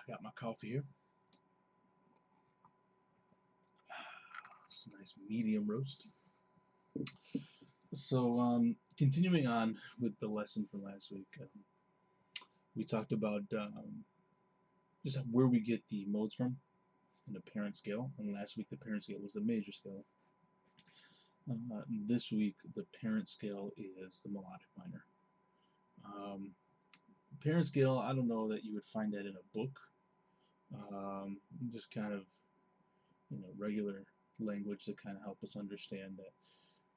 I got my coffee here. It's a nice medium roast. So, continuing on with the lesson from last week, we talked about just where we get the modes from in the parent scale. And last week, the parent scale was the major scale. This week, the parent scale is the melodic minor. Parent scale, I don't know that you would find that in a book. Just kind of, regular language to kind of help us understand that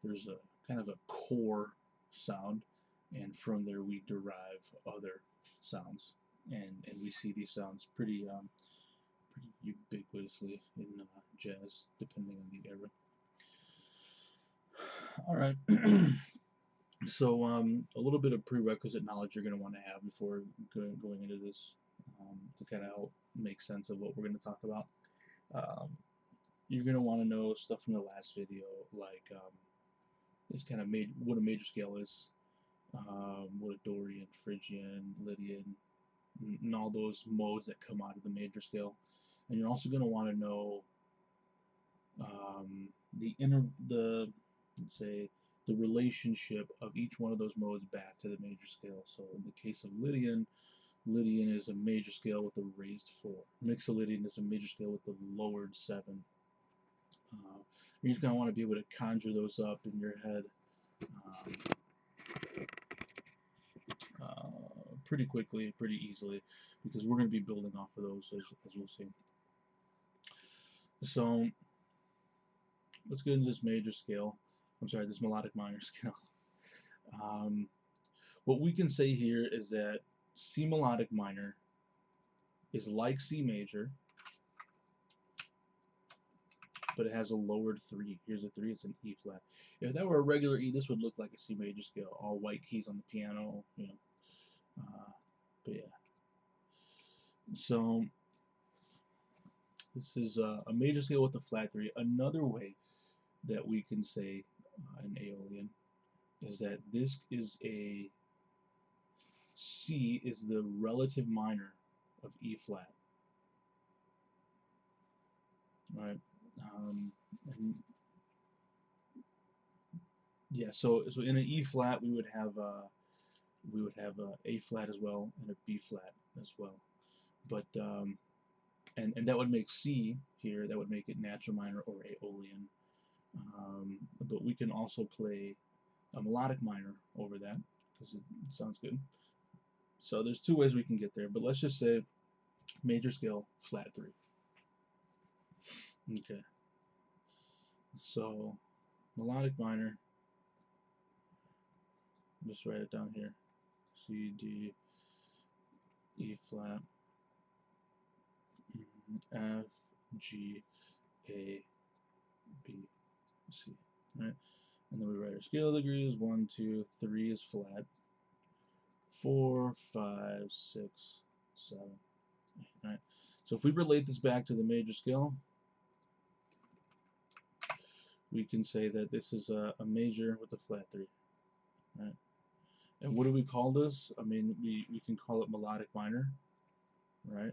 there's a kind of a core sound, and from there we derive other sounds, and we see these sounds pretty ubiquitously in jazz, depending on the era. All right. So a little bit of prerequisite knowledge you're going to want to have before going into this, to kind of help make sense of what we're going to talk about. You're going to want to know stuff from the last video, like this kind of what a major scale is, what a Dorian, Phrygian, Lydian, and all those modes that come out of the major scale. And you're also going to want to know let's say, the relationship of each one of those modes back to the major scale. So in the case of Lydian is a major scale with a raised 4. Mixolydian is a major scale with the lowered 7. You're just going to want to be able to conjure those up in your head pretty quickly, pretty easily, because we're going to be building off of those as we'll see. So let's get into this major scale. I'm sorry, this melodic minor scale. What we can say here is that C melodic minor is like C major, but it has a lowered 3. Here's a 3, it's an E flat. If that were a regular E, this would look like a C major scale, all white keys on the piano, but yeah. So this is a major scale with a flat 3. Another way that we can say an Aeolian is that this is a C is the relative minor of E flat. Right? And yeah, so in an E flat we would have A flat as well and a B flat as well, but and that would make C here, that would make it natural minor or Aeolian, but we can also play a melodic minor over that because it sounds good. So there's two ways we can get there, but let's just say major scale flat 3. Okay, so melodic minor, just write it down here, C, D, E flat, F, G, A, B, C, right? And then we write our scale degrees. 1, 2, 3 is flat. 4, 5, 6, 7, 8, right? So if we relate this back to the major scale, we can say that this is a major with a flat 3, right? And what do we call this? I mean, we can call it melodic minor, right?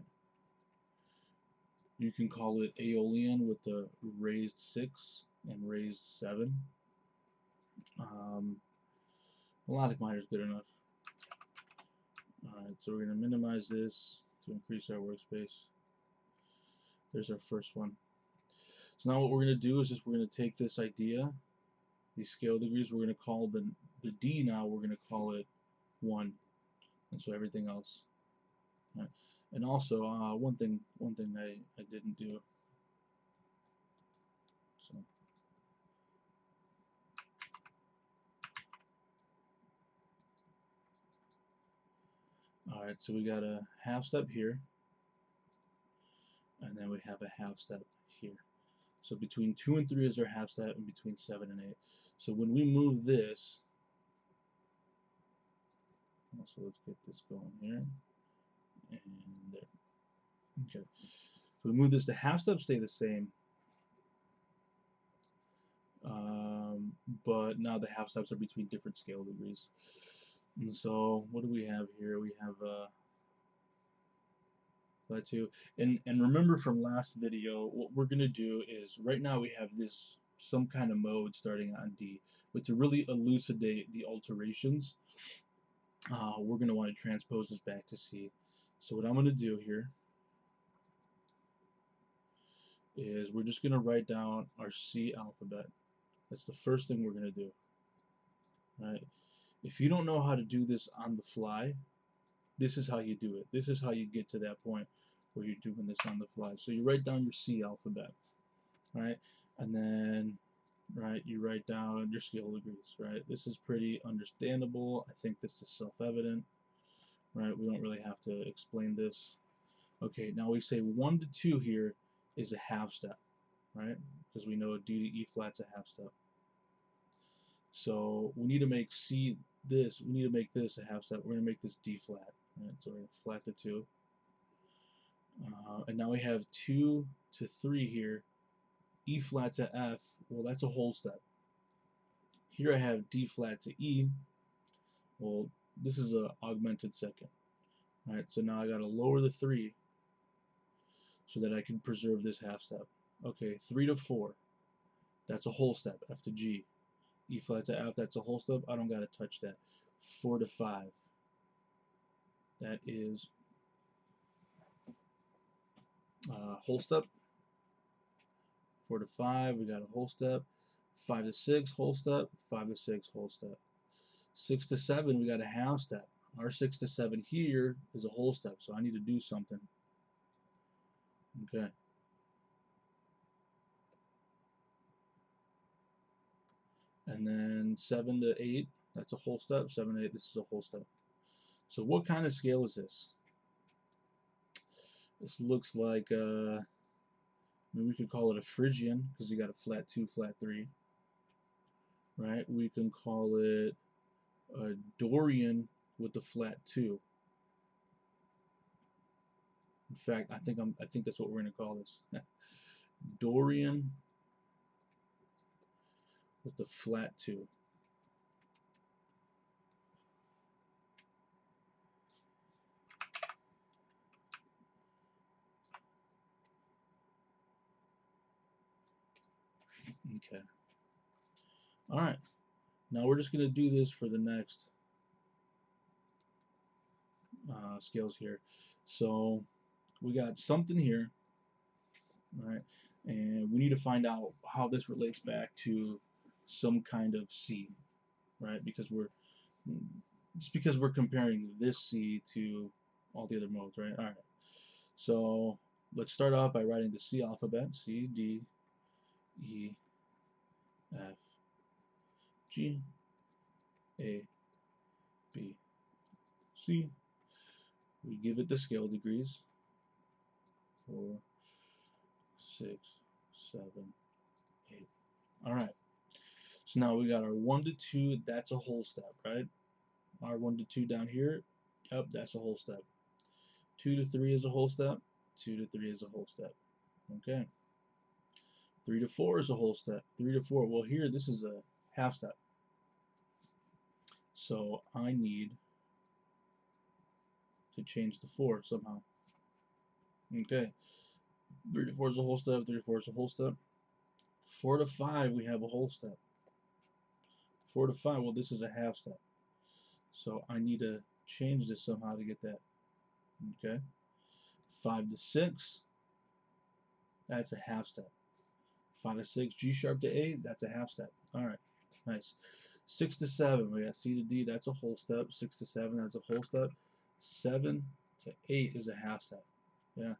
You can call it Aeolian with the raised 6 and raised 7. Melodic minor is good enough. Alright, so we're going to minimize this to increase our workspace. There's our first one. So now what we're going to do is we're going to take this idea, these scale degrees, we're going to call the D now, we're going to call it 1. And so everything else. Right. And also, one thing I didn't do. So alright, so we got a half step here, and then we have a half step here. So between 2 and 3 is our half step, and between 7 and 8. So when we move this, so let's get this going here, and there. Okay. So we move this, the half steps stay the same, but now the half steps are between different scale degrees. And so what do we have here? We have flat 2. And remember from last video, what we're going to do is, right now we have this, some kind of mode starting on D, but to really elucidate the alterations, we're going to want to transpose this back to C. So what I'm going to do here is we're just going to write down our C alphabet. That's the first thing we're going to do. Right? If you don't know how to do this on the fly, this is how you do it. This is how you get to that point where you're doing this on the fly. So you write down your C alphabet, right? And then, right, you write down your scale degrees, right? This is pretty understandable. I think this is self-evident, right? We don't really have to explain this. Okay, now we say 1 to 2 here is a half step, right? Because we know D to E flat's a half step. So we need to make we need to make this a half step. We're going to make this D flat, right? So we're going to flat the 2. And now we have 2 to 3 here. E flat to F, well, that's a whole step. Here I have D flat to E. Well, this is a augmented second. Alright, so now I got to lower the 3 so that I can preserve this half step. Okay, 3 to 4, that's a whole step, F to G. E flat to F, that's a whole step, I don't got to touch that. 4 to 5, that is whole step. 4 to 5, we got a whole step. 5 to 6, whole step. 5 to 6, whole step. 6 to 7, we got a half step. Our 6 to 7 here is a whole step, so I need to do something. Okay. And then 7 to 8, that's a whole step. 7 to 8, this is a whole step. So what kind of scale is this? This looks like, I mean, we could call it a Phrygian, because you got a flat 2, flat 3. Right? We can call it a Dorian with the flat 2. In fact, I think that's what we're going to call this. Dorian with the flat 2. Okay. All right. Now we're just going to do this for the next scales here. So we got something here, right? And we need to find out how this relates back to some kind of C, right? Because we're comparing this C to all the other modes, right? All right. So let's start off by writing the C alphabet: C, D, E, F, G, A, B, C. We give it the scale degrees: 4, 6, 7, 8. All right. So now we got our 1 to 2. That's a whole step, right? Our 1 to 2 down here. Yep, that's a whole step. 2 to 3 is a whole step. 2 to 3 is a whole step. Okay. 3 to 4 is a whole step. 3 to 4. Well, here this is a half step. So I need to change the 4 somehow. Okay. 3 to 4 is a whole step. 3 to 4 is a whole step. 4 to 5, we have a whole step. 4 to 5, well, this is a half step. So I need to change this somehow to get that. Okay. 5 to 6, that's a half step. 5 to 6, G sharp to A, that's a half step. All right, nice. 6 to 7, we got C to D, that's a whole step. 6 to 7, that's a whole step. 7 to 8 is a half step. Yeah,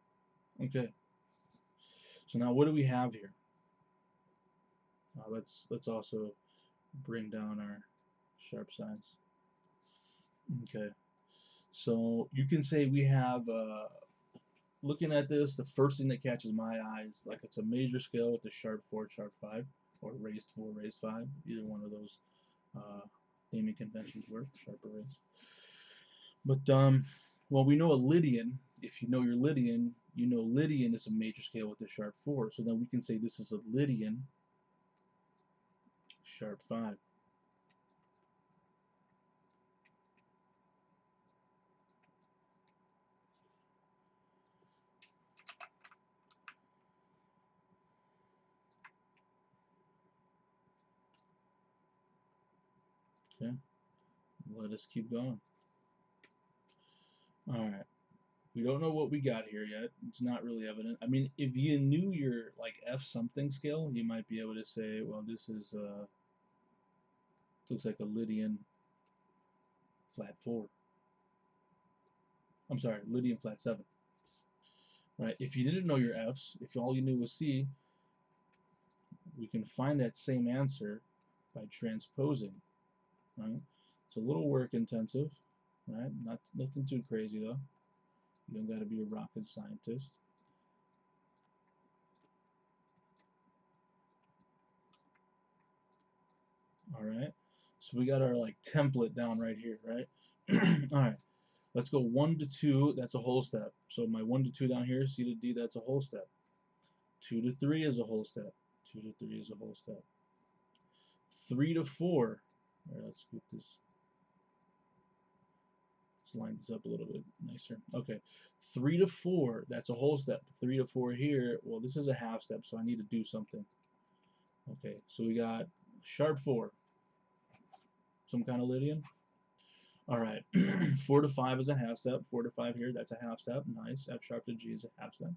okay. So now what do we have here? Let's also bring down our sharp signs. Okay, so you can say we have, looking at this, the first thing that catches my eye is like it's a major scale with the sharp 4, sharp 5, or raised 4, raised 5. Either one of those naming conventions work, sharp or raised. But well, we know a Lydian. If you know your Lydian, you know Lydian is a major scale with the sharp 4. So then we can say this is a Lydian sharp 5. Okay, let us keep going. All right. We don't know what we got here yet. It's not really evident. I mean, if you knew your like F something scale, you might be able to say, well, this is looks like a Lydian flat 4. I'm sorry, Lydian flat 7. Right? If you didn't know your Fs, if all you knew was C, we can find that same answer by transposing. Right? It's a little work intensive, right? Nothing too crazy though. You don't got to be a rocket scientist. All right. So we got our like template down right here, right? All right. Let's go 1 to 2. That's a whole step. So my 1 to 2 down here, C to D, that's a whole step. 2 to 3 is a whole step. 2 to 3 is a whole step. 3 to 4. All right, let's scoop this. Let's line this up a little bit nicer. Okay. 3 to 4, that's a whole step. 3 to 4 here, well, this is a half step, so I need to do something. Okay, so we got sharp 4. Some kind of Lydian. All right, 4 to 5 is a half step. 4 to 5 here, that's a half step. Nice. F sharp to G is a half step.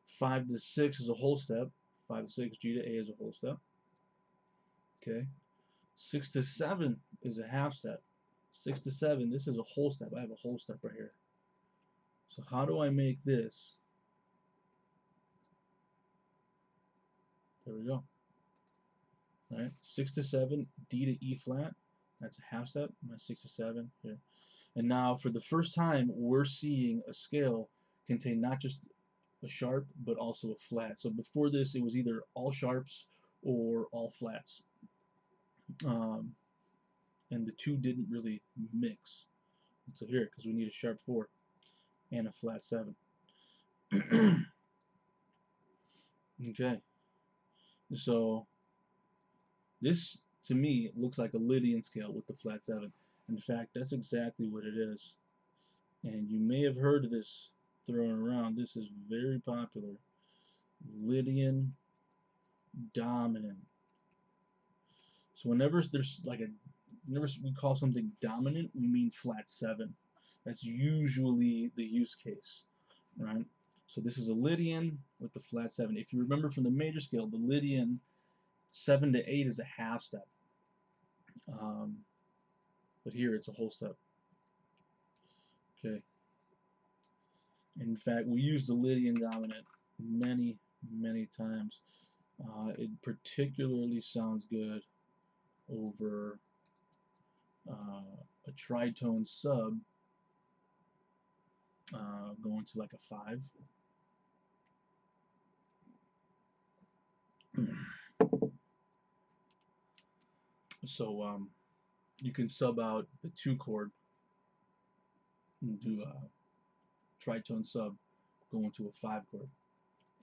5 to 6 is a whole step. 5 to 6, G to A is a whole step. Okay. 6 to 7 is a half step. 6 to 7, this is a whole step. I have a whole step right here. So how do I make this? There we go. All right, 6 to 7, D to E flat. That's a half step. My 6 to 7 here. And now for the first time, we're seeing a scale contain not just a sharp, but also a flat. So before this, it was either all sharps or all flats. And the two didn't really mix. So here, because we need a sharp 4 and a flat 7. Okay. So this, to me, looks like a Lydian scale with the flat 7. In fact, that's exactly what it is. And you may have heard of this thrown around. This is very popular. Lydian dominant. So whenever there's like whenever we call something dominant, we mean flat 7. That's usually the use case, right? So this is a Lydian with the flat 7. If you remember from the major scale, the Lydian 7 to 8 is a half step. But here it's a whole step. Okay. In fact, we use the Lydian dominant many, many times. It particularly sounds good over a tritone sub going to like a 5. So you can sub out the 2 chord and do a tritone sub going to a 5 chord,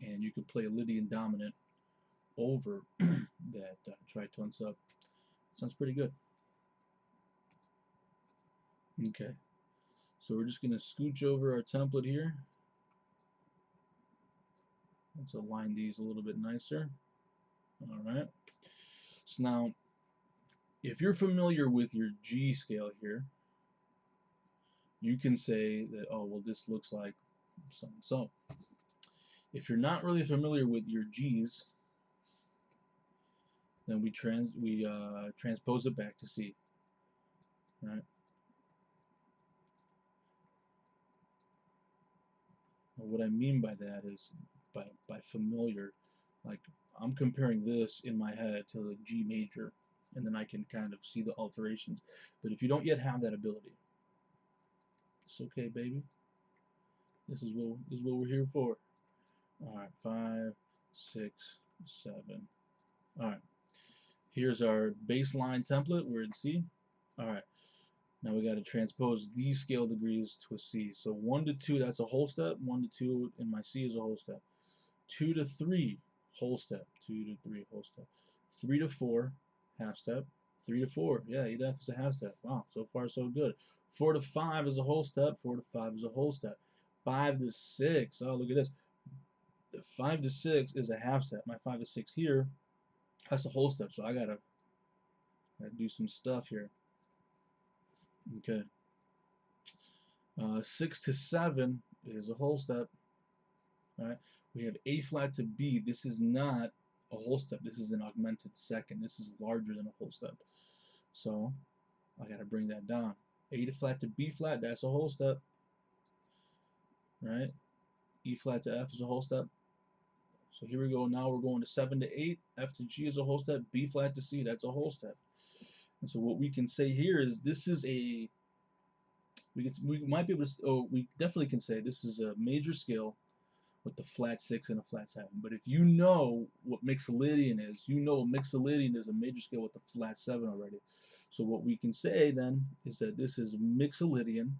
and you could play a Lydian dominant over that tritone sub. Sounds pretty good. Okay, so we're just going to scooch over our template here. Let's align these a little bit nicer. Alright, so now if you're familiar with your G scale here, you can say that, oh, well, this looks like so and so. If you're not really familiar with your G's, then we transpose it back to C. Right? What I mean by that is by familiar, like I'm comparing this in my head to the G major, and then I can kind of see the alterations. But if you don't yet have that ability, it's okay, baby. This is what we're here for. All right, 5, 6, 7. All right, here's our baseline template. We're in C. All right, now we got to transpose these scale degrees to a C. So 1 to 2, that's a whole step. 1 to 2 in my C is a whole step. 2 to 3, whole step. 2 to 3, whole step. 3 to 4, half step. 3 to 4, yeah, E-def is a half step. Wow, so far so good. 4 to 5 is a whole step. 4 to 5 is a whole step. 5 to 6, oh, look at this. The 5 to 6 is a half step. My 5 to 6 here, that's a whole step. So I gotta do some stuff here. Okay. 6 to 7 is a whole step. All right. We have A flat to B. This is not a whole step. This is an augmented second. This is larger than a whole step. So I got to bring that down. A to flat to B flat, that's a whole step. Right? E flat to F is a whole step. So here we go. Now we're going to 7 to 8. F to G is a whole step. B flat to C, that's a whole step. And so what we can say here is this is a, we might be able to, we definitely can say this is a major scale with the flat 6 and a flat 7. But if you know what mixolydian is, you know mixolydian is a major scale with the flat 7 already. So what we can say then is that this is mixolydian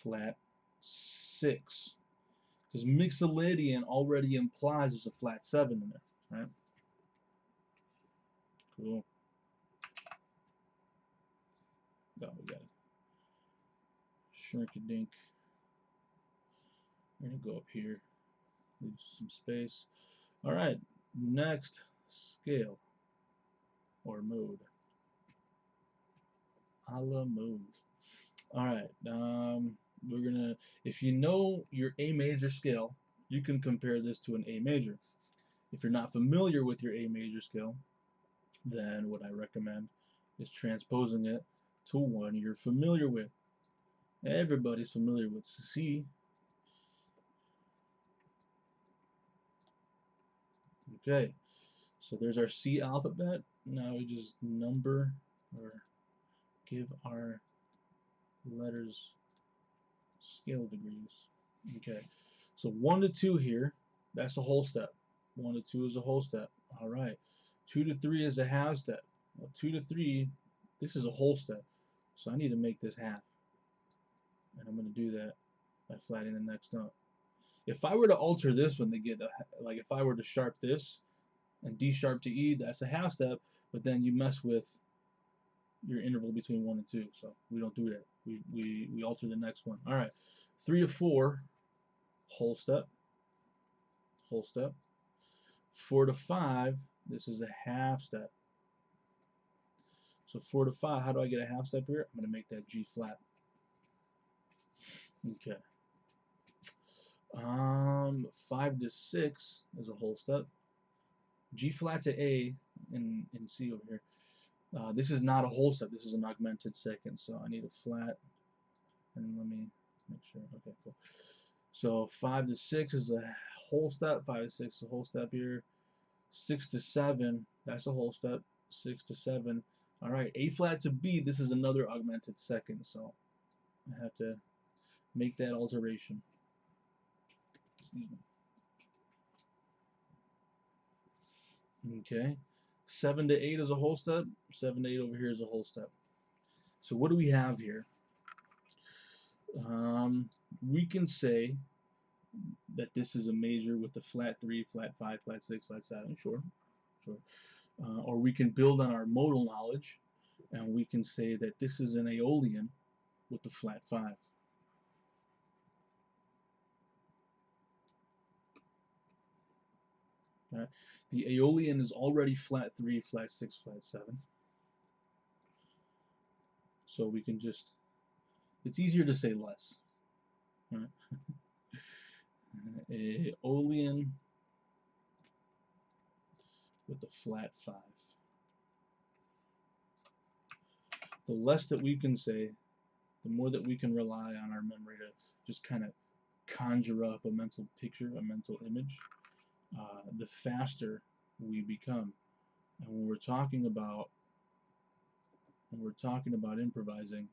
flat 6. Because mixolydian already implies there's a flat 7 in there, right? Cool. Now we got it. Shrink a dink. We're going to go up here. Leave some space. Alright, next scale or mode. A la mode. Alright, we're gonna, if you know your A major scale, you can compare this to an A major. If you're not familiar with your A major scale, then what I recommend is transposing it to one you're familiar with. Everybody's familiar with C. Okay, so there's our C alphabet. Now we just number or give our letters scale degrees. Okay, so 1 to 2 here, that's a whole step. 1 to 2 is a whole step. All right, 2 to 3 is a half step. Well, 2 to 3, this is a whole step. So I need to make this half. And I'm going to do that by flattening the next note. If I were to alter this one to get, like if I were to sharp this and D sharp to E, that's a half step, but then you mess with your interval between 1 and 2. So we don't do that. We alter the next one. All right, 3 to 4, whole step, whole step. 4 to 5, this is a half step. So 4 to 5, how do I get a half step here? I'm going to make that G flat. Okay. 5 to 6 is a whole step. G flat to A in C over here. This is not a whole step. This is an augmented second. So I need a flat. And let me make sure. Okay, cool. So 5 to 6 is a whole step. 5 to 6 is a whole step here. 6 to 7, that's a whole step. 6 to 7. All right, A flat to B, this is another augmented second. So I have to make that alteration. Excuse me. Okay, 7 to 8 is a whole step. 7 to 8 over here is a whole step. So what do we have here? We can say that this is a major with the flat 3, flat 5, flat 6, flat 7. Sure, sure. Or we can build on our modal knowledge, and we can say that this is an Aeolian with the flat 5. Right? The Aeolian is already flat 3, flat 6, flat 7. So we can just, it's easier to say less. Right? Aeolian with the flat 5. The less that we can say, the more that we can rely on our memory to just kind of conjure up a mental picture, a mental image, the faster we become. And when we're talking about improvising,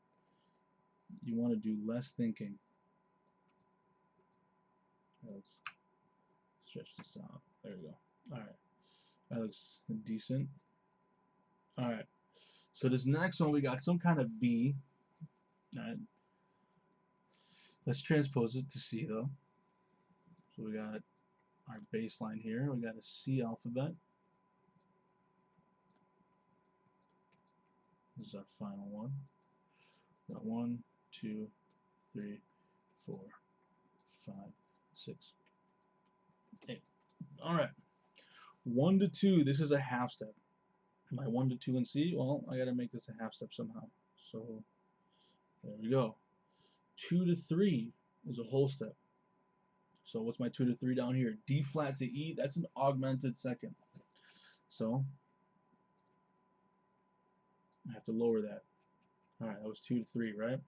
you want to do less thinking. Let's stretch this out. There we go. All right, that looks decent. All right, so this next one we got some kind of B. All right, let's transpose it to C though. So we got our bass line here. We got a C alphabet. This is our final one. Got 1, 2, 3, 4, 5, 6, 8. All right. 1 to 2, this is a half step. My 1 to 2 in C, well, I got to make this a half step somehow. So there we go. 2 to 3 is a whole step. So what's my 2 to 3 down here? D flat to E, that's an augmented second. So I have to lower that. All right, that was 2 to 3, right?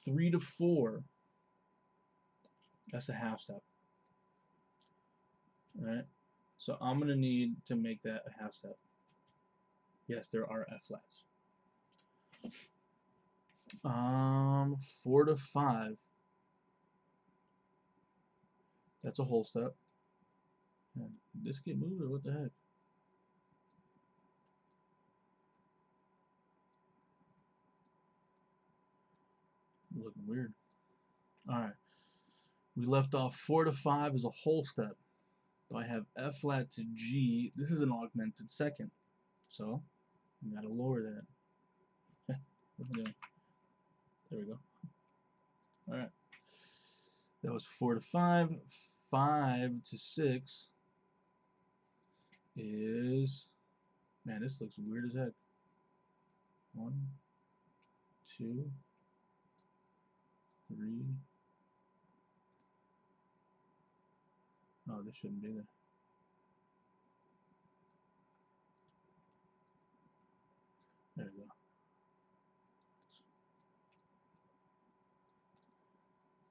3 to 4, that's a half step. All right? So I'm going to need to make that a half step. Yes, there are F flats. 4 to 5, that's a whole step. Did this get moved or what the heck? Looking weird. Alright. We left off 4 to 5 is a whole step. So I have F flat to G. This is an augmented second. So I gotta lower that. There we go. Alright. That was 4 to 5. 5 to 6 is, man, this looks weird as heck. 1, 2, 3. Oh, this shouldn't be there. There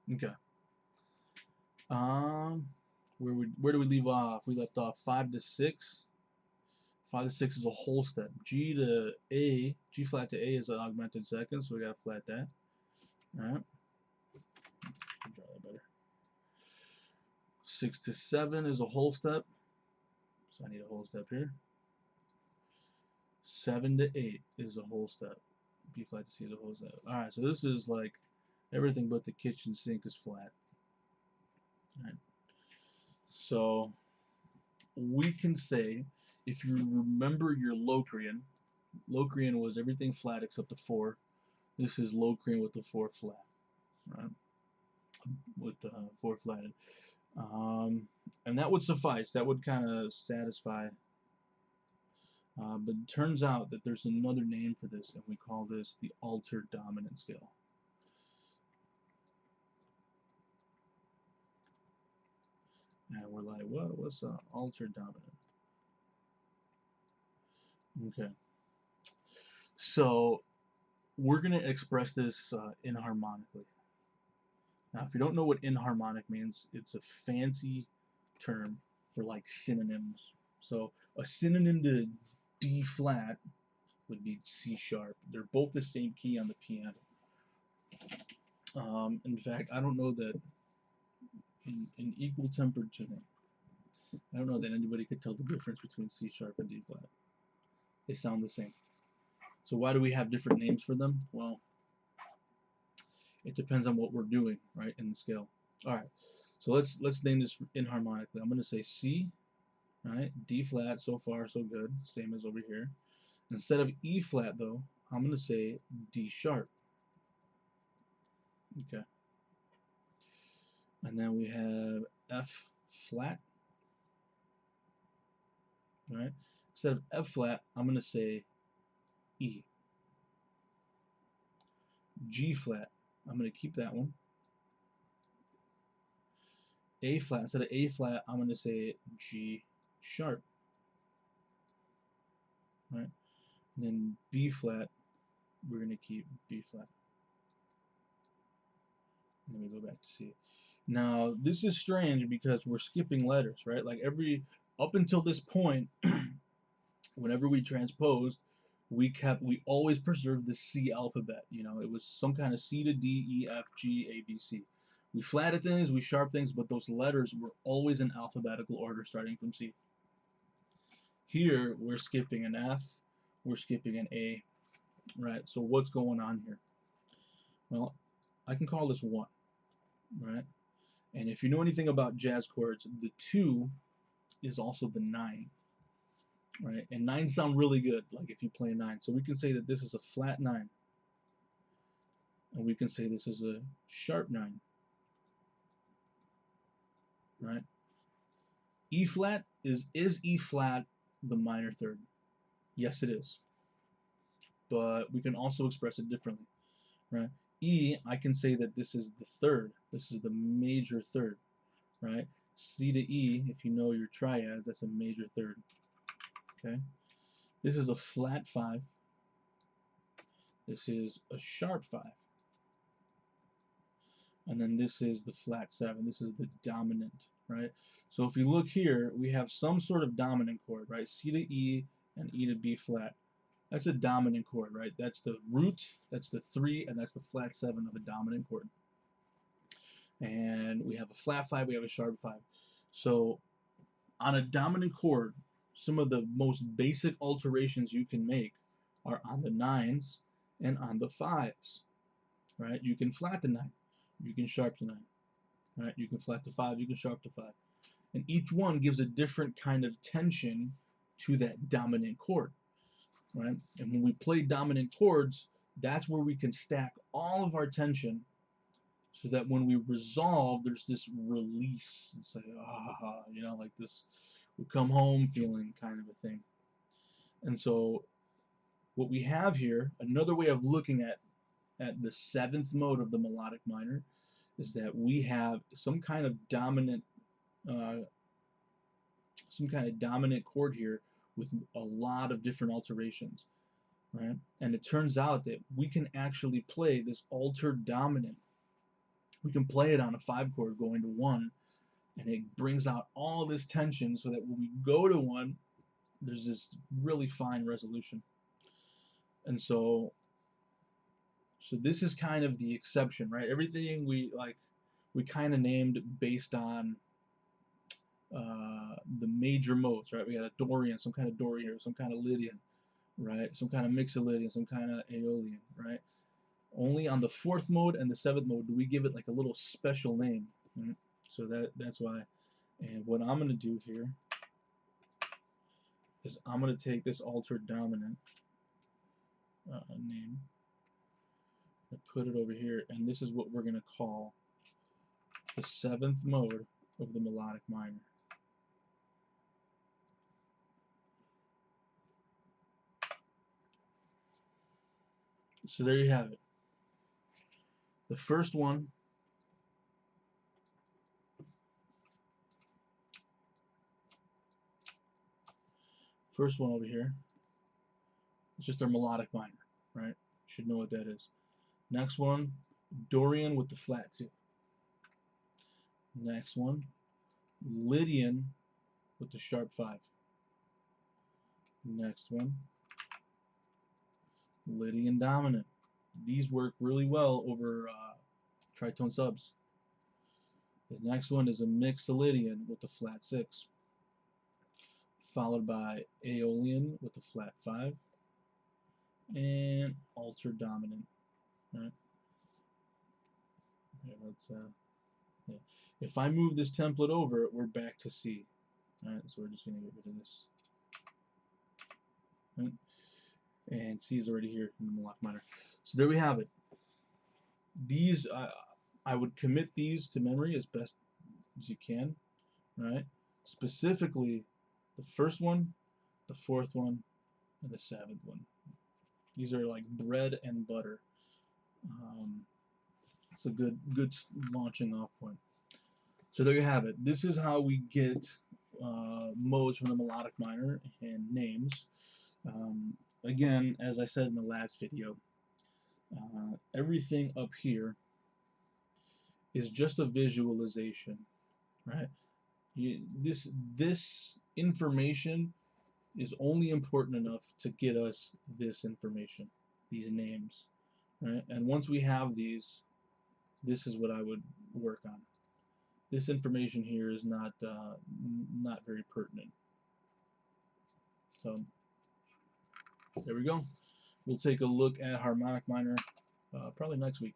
we go. Okay. Where do we leave off? We left off 5 to 6. 5 to 6 is a whole step. G to A, G flat to A is an augmented second, so we gotta flat that. Alright. Draw that better. 6 to 7 is a whole step. So I need a whole step here. 7 to 8 is a whole step. B flat to C is a whole step. Alright, so this is like everything but the kitchen sink is flat. Alright. So we can say, if you remember your Locrian was everything flat except the 4. This is Locrian with the 4 flat, right? With the 4 flatted. And that would suffice. That would kind of satisfy. But it turns out that there's another name for this, and we call this the altered dominant scale. And we're like, what's altered dominant? Okay. So we're going to express this inharmonically. Now, if you don't know what inharmonic means, it's a fancy term for like synonyms. So a synonym to D flat would be C sharp. They're both the same key on the piano. In fact, I don't know that in equal tempered tuning, I don't know that anybody could tell the difference between C sharp and D flat. They sound the same. So why do we have different names for them? Well, it depends on what we're doing, right, in the scale. All right, so let's name this inharmonically. I'm going to say C, right, D flat, so far so good, same as over here. Instead of E flat, though, I'm going to say D sharp. Okay. And then we have F flat, right? Instead of F flat, I'm going to say E. G flat, I'm going to keep that one. A flat, instead of A flat, I'm going to say G sharp. Right? And then B flat, we're going to keep B flat. And then we go back to C. Now, this is strange because we're skipping letters, right? Like up until this point, whenever we transposed, we always preserved the C alphabet. You know, it was some kind of C to D, E, F, G, A, B, C. We flatted things, we sharp things, but those letters were always in alphabetical order starting from C. Here, we're skipping an F, we're skipping an A, right? So what's going on here? Well, I can call this 1, right? And if you know anything about jazz chords, the 2 is also the 9, right? And 9 sound really good, like if you play a 9. So we can say that this is a flat 9. And we can say this is a sharp 9. right? E flat is E flat the minor third? Yes, it is. But we can also express it differently, right? E, I can say that this is the third. This is the major third, right? C to E, if you know your triads, that's a major third, okay? This is a flat 5. This is a sharp 5. And then this is the flat 7. This is the dominant, right? So if you look here, we have some sort of dominant chord, right? C to E and E to B flat. That's a dominant chord, right? That's the root, that's the 3, and that's the flat 7 of a dominant chord. And we have a flat 5, we have a sharp 5. So on a dominant chord, some of the most basic alterations you can make are on the 9s and on the 5s, right? You can flat the 9, you can sharp the 9, right? You can flat the 5, you can sharp the 5. And each one gives a different kind of tension to that dominant chord, right? And when we play dominant chords, that's where we can stack all of our tension so that when we resolve, there's this release. It's like, you know, like this, we come home feeling kind of a thing. And so what we have here, another way of looking at the 7th mode of the melodic minor, is that we have some kind of dominant chord here with a lot of different alterations, right? And it turns out that we can actually play this altered dominant. We can play it on a 5 chord going to 1, and it brings out all this tension so that when we go to 1, there's this really fine resolution. And so this is kind of the exception, right? Everything we kind of named based on the major modes, right? We got a Dorian, some kind of Dorian, some kind of Lydian, right? Some kind of Mixolydian, some kind of Aeolian, right? Only on the 4th mode and the 7th mode do we give it like a little special name, right? So that's why. And what I'm going to do here is I'm going to take this altered dominant name and put it over here, and this is what we're going to call the 7th mode of the melodic minor. So there you have it. The first one over here is just our melodic minor, right? You should know what that is. Next one, Dorian with the flat 2. Next one, Lydian with the sharp 5. Next one, Lydian dominant. These work really well over tritone subs. The next one is a Mixolydian with the flat 6, followed by Aeolian with the flat 5, and altered dominant. Right? Okay, let's yeah. If I move this template over, we're back to C. All right, so we're just going to get rid of this. Right? And C is already here in the melodic minor. So there we have it. These I would commit these to memory as best as you can, right? Specifically, the first one, the 4th one, and the 7th one. These are like bread and butter. It's a good launching off point. So there you have it. This is how we get modes from the melodic minor and names. Again, as I said in the last video, everything up here is just a visualization, right? This information is only important enough to get us this information, these names, right? And once we have these, this is what I would work on. This information here is not very pertinent. So there we go. We'll take a look at harmonic minor probably next week.